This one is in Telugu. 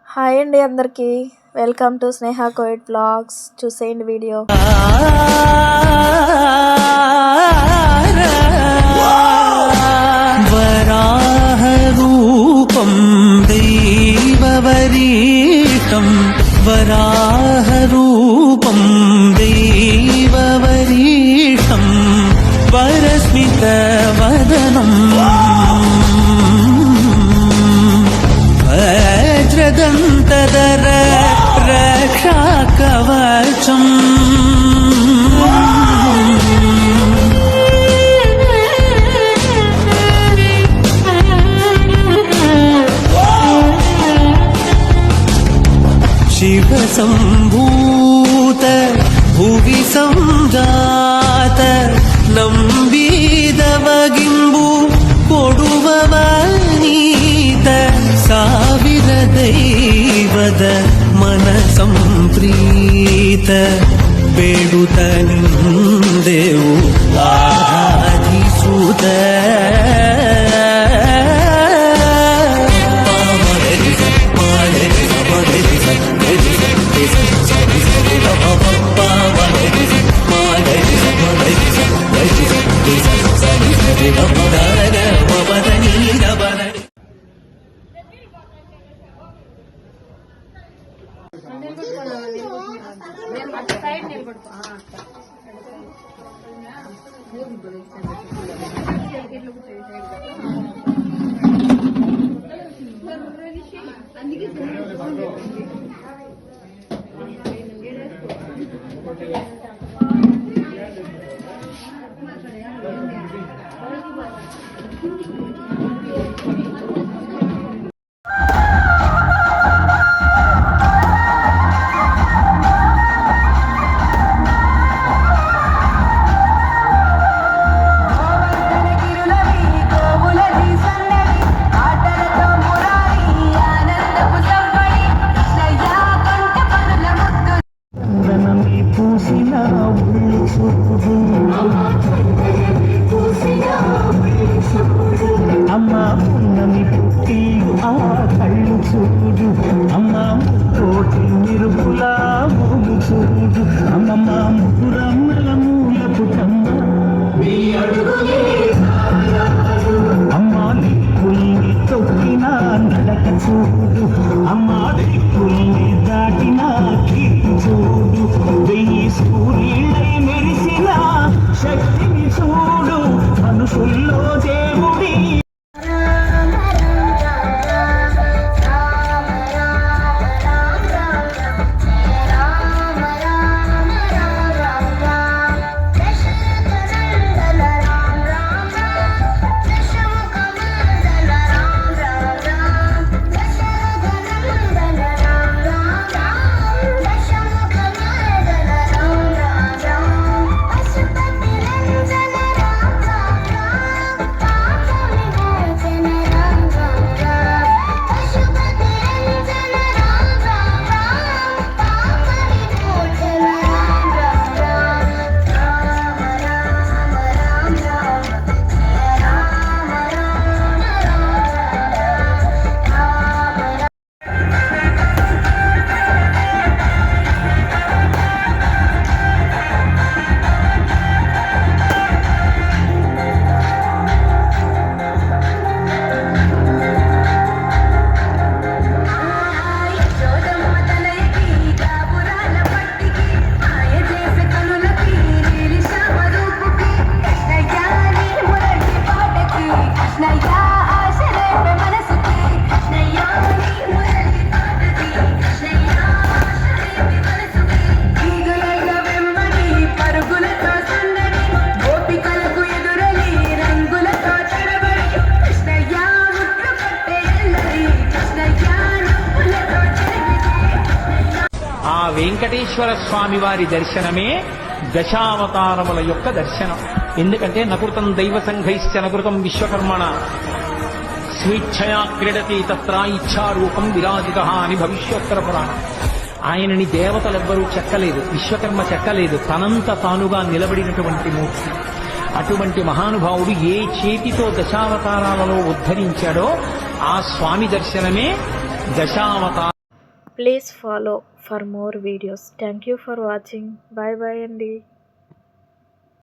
హాయ్ అండి అందరికీ వెల్కమ్ టు స్నేహ కోయిట్ బ్లాగ్స్. చూసేయండి వీడియో. వరాహ రూపం దైవవరీతం వరాహ రూపం దైవవరీతం వరస్మిత వదనం వజ్రదంతధర రక్షా కవచం शिव संभूत भुवि संजात नंबीदवगिंबु कोडुववनीत ಸಾವಿರ ದೈವದ ಮನ ಸಂಪ್ರೀತ ಬೇಡುತ್ತ ನಿಂದೆವು ಆರಾಧಿಸುತ್ತ అమ్మా పున్నమి పుట్టి ఆ కళ్ళు చూడు అమ్మా కోటి నిరుపులా భూమి చూడు అమ్మమ్మ ముకురమ్మల మూలపుటమ్మ అమ్మా దిక్కుల్ని తొక్కిన నడక చూడు అమ్మా దిక్కుల్ని దాటిన కీర్తి చూడు వెయ్యి సూర్యుడై మెరిసిన శక్తిని చూడు మనుషుల్లో దేవుడి వెంకటేశ్వర స్వామి వారి దర్శనమే దశావతారముల యొక్క దర్శనం. ఎందుకంటే నకృతం దైవ సంఘైశ్చ నకృతం విశ్వకర్మణ స్వేచ్ఛయా క్రీడతి తత్ర ఇచ్ఛారూపం విరాజిత అని భవిష్యోత్తర పురాణం. ఆయనని దేవతలెవ్వరూ చెక్కలేదు, విశ్వకర్మ చెక్కలేదు, తనంత తానుగా నిలబడినటువంటి మూర్తి. అటువంటి మహానుభావుడు ఏ చేతితో దశావతారాలలో ఉద్ధరించాడో ఆ స్వామి దర్శనమే దశావతార. Please follow for more videos. Thank you for watching. Bye bye అండి.